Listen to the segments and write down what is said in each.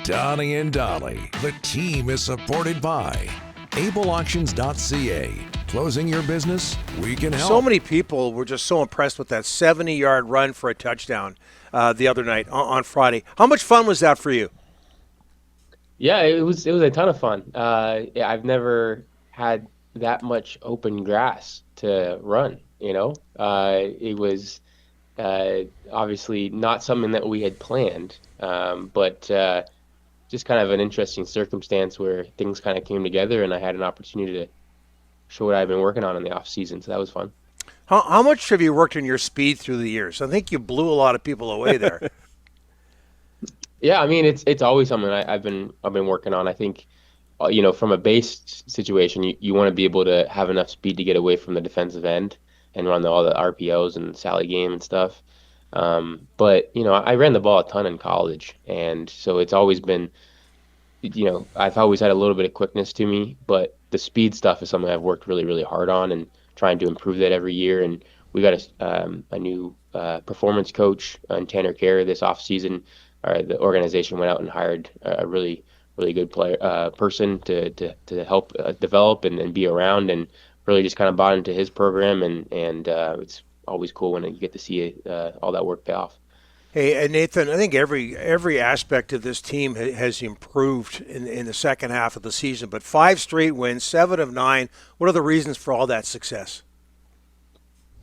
Donnie and Dolly. The team is supported by ableauctions.ca. Closing your business? We can help. So many people were just so impressed with that 70-yard run for a touchdown the other night on Friday. How much fun was that for you? Yeah, it was a ton of fun. Yeah, I've never had that much open grass to run, you know. It was obviously not something that we had planned, but just kind of an interesting circumstance where things kind of came together and I had an opportunity to show what I've been working on in the off season. So that was fun. How much have you worked on your speed through the years? I think you blew a lot of people away there. Yeah, I mean it's always something I've been working on. I think from a base situation, you want to be able to have enough speed to get away from the defensive end and run all the RPOs and Sally game and stuff. But I ran the ball a ton in college, and so it's always been, I've always had a little bit of quickness to me, but the speed stuff is something I've worked really, really hard on and trying to improve that every year. And we got a new performance coach in Tanner Kerr this off season. The organization went out and hired a really, really good person to help develop and be around, and really just kind of bought into his program. And it's always cool when you get to see all that work pay off. Hey, Nathan, I think every aspect of this team has improved in the second half of the season, but 5 straight wins, 7 of 9. What are the reasons for all that success?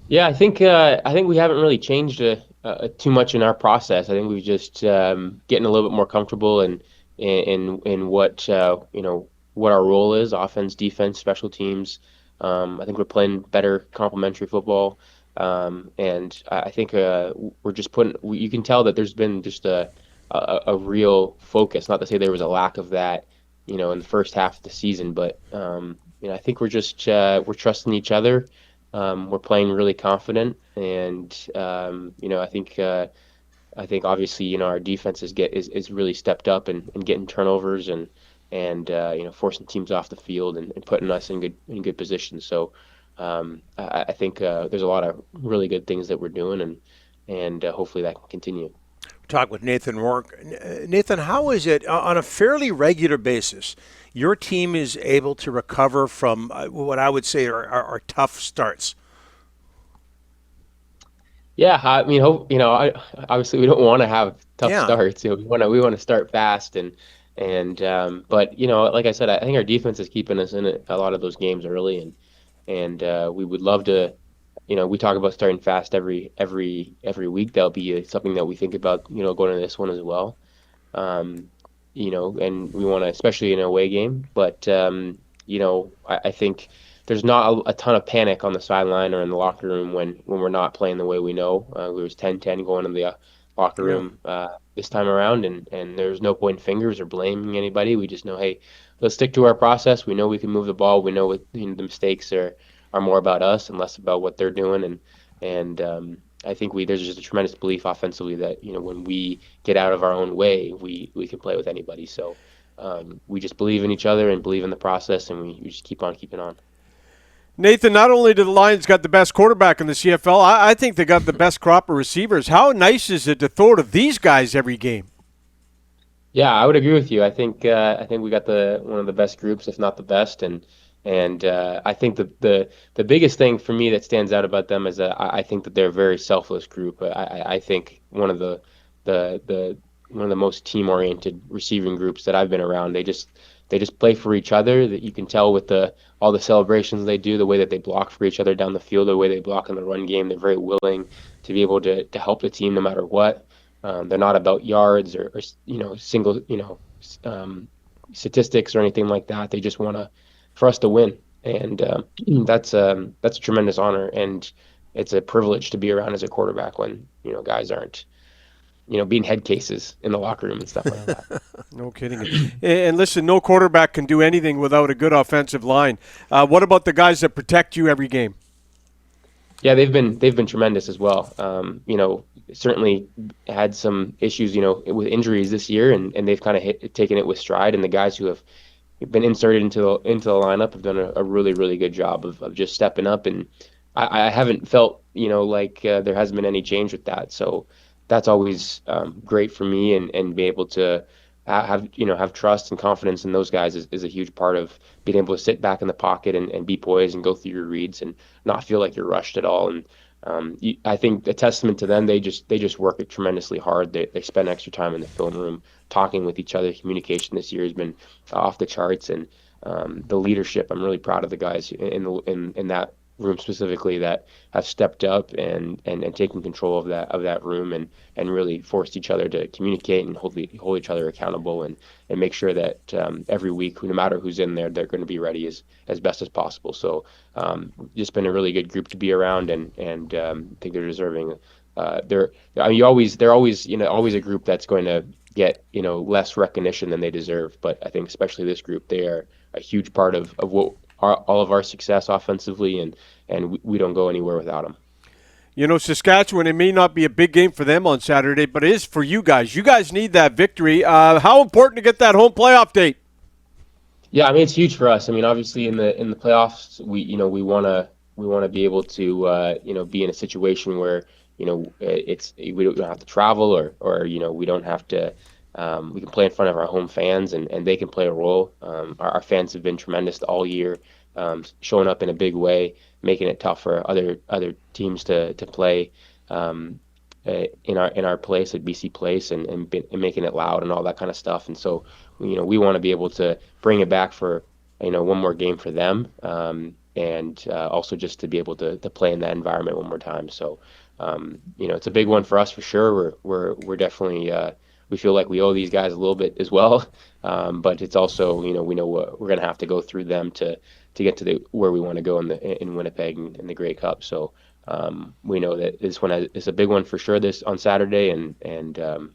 Yeah, I think we haven't really changed too much in our process. I think we've just getting a little bit more comfortable in what what our role is: offense, defense, special teams. I think we're playing better complementary football. And I think we're just you can tell that there's been just a real focus. Not to say there was a lack of that, in the first half of the season, but I think we're just we're trusting each other. We're playing really confident, and I think obviously our defense is really stepped up and getting turnovers and forcing teams off the field and putting us in good positions. So. I think there's a lot of really good things that we're doing, and hopefully that can continue. Talk with Nathan Rourke. Nathan, how is it on a fairly regular basis your team is able to recover from what I would say are tough starts? Yeah, I mean, obviously we don't want to have tough starts. We want to start fast but like I said, I think our defense is keeping us in a lot of those games early, and we would love to, we talk about starting fast every week. That'll be something that we think about, going into this one as well. And we want to, especially in an away game. But, I think there's not a ton of panic on the sideline or in the locker room when we're not playing the way we know. We was 10-10 going in the locker room this time around, and there's no pointing fingers or blaming anybody. We just know, hey, let's stick to our process. We know we can move the ball. We know the mistakes are more about us and less about what they're doing. And I think there's just a tremendous belief offensively that when we get out of our own way, we can play with anybody. So we just believe in each other and believe in the process, and we just keep on keeping on. Nathan, not only do the Lions got the best quarterback in the CFL, I think they got the best crop of receivers. How nice is it to throw to these guys every game? Yeah, I would agree with you. I think we got one of the best groups, if not the best, and I think the biggest thing for me that stands out about them is that I think that they're a very selfless group. I think one of the most team-oriented receiving groups that I've been around. They just play for each other. That you can tell with all the celebrations they do, the way that they block for each other down the field, the way they block in the run game. They're very willing to be able to help the team no matter what. They're not about yards or single statistics or anything like that. They just want for us to win, and that's a tremendous honor, and it's a privilege to be around as a quarterback when guys aren't being head cases in the locker room and stuff like that. No kidding. And listen, no quarterback can do anything without a good offensive line. What about the guys that protect you every game? Yeah, they've been tremendous as well. Certainly had some issues, with injuries this year, and they've kind of taken it with stride. And the guys who have been inserted into the lineup have done a really, really good job of just stepping up. And I haven't felt, like there hasn't been any change with that. So that's always great for me, and be able to have trust and confidence in those guys is a huge part of being able to sit back in the pocket and be poised and go through your reads and not feel like you're rushed at all. And I think a testament to them, they just work it tremendously hard. They spend extra time in the film room talking with each other. Communication this year has been off the charts, and the leadership. I'm really proud of the guys in that room specifically that have stepped up and taken control of that room and really forced each other to communicate and hold each other accountable and make sure that every week, no matter who's in there, they're going to be ready as best as possible. So just been a really good group to be around, and I think they're deserving. They're always always a group that's going to get less recognition than they deserve. But I think especially this group, they are a huge part of what all of our success offensively, and we don't go anywhere without them. Saskatchewan, it may not be a big game for them on Saturday, but it is for you guys. You guys need that victory. How important to get that home playoff date? Yeah, I mean, it's huge for us. I mean, obviously in the playoffs, we want to be able to be in a situation where we don't have to travel or we don't have to. We can play in front of our home fans, and they can play a role. Our fans have been tremendous all year, showing up in a big way, making it tough for other teams to play in our place at BC Place and making it loud and all that kind of stuff. And so we want to be able to bring it back for one more game for them, and also just to be able to play in that environment one more time. So it's a big one for us for sure. We're definitely we feel like we owe these guys a little bit as well, but it's also we know we're going to have to go through them to get to where we want to go in Winnipeg and the Grey Cup. So we know that this one is a big one for sure this on Saturday, and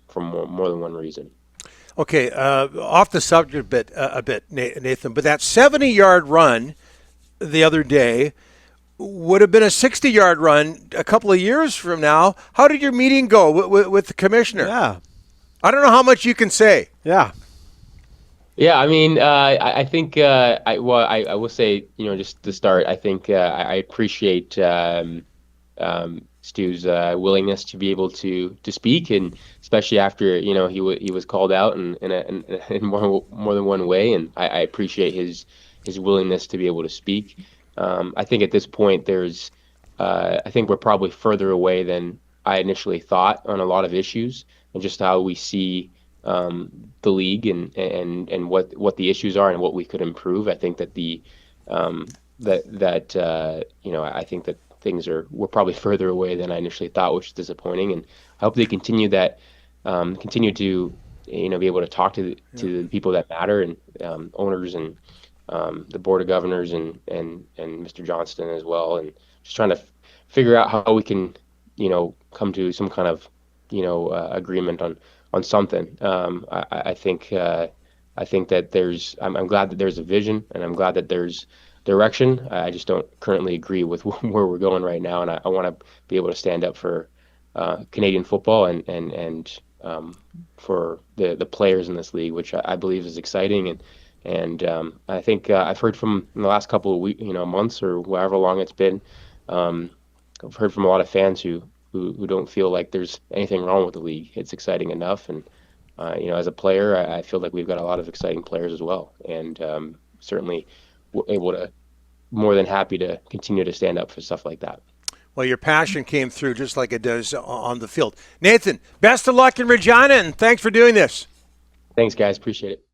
for more than one reason. Okay, off the subject a bit, Nathan, but that 70-yard run the other day would have been a 60-yard run a couple of years from now. How did your meeting go with the commissioner? Yeah. I don't know how much you can say. Yeah. Yeah, I mean, I think I will say, just to start, I think I appreciate Stu's willingness to be able to speak, and especially after he was called out in more than one way, and I appreciate his willingness to be able to speak. I think at this point I think we're probably further away than I initially thought on a lot of issues, and just how we see the league and what the issues are and what we could improve. I think that I think that we're probably further away than I initially thought, which is disappointing. And I hope they continue to be able to talk to the people that matter, and owners and the board of governors and Mr. Johnston as well, and just trying to figure out how we can come to some kind of agreement on something. I think that I'm glad that there's a vision, and I'm glad that there's direction. I just don't currently agree with where we're going right now, and I want to be able to stand up for Canadian football and for the players in this league, which I believe is exciting. And I think I've heard from in the last couple of weeks, months or however long it's been, I've heard from a lot of fans who don't feel like there's anything wrong with the league. It's exciting enough, and as a player, I feel like we've got a lot of exciting players as well, and certainly able to more than happy to continue to stand up for stuff like that. Well, your passion came through just like it does on the field. Nathan, best of luck in Regina, and thanks for doing this. Thanks, guys. Appreciate it.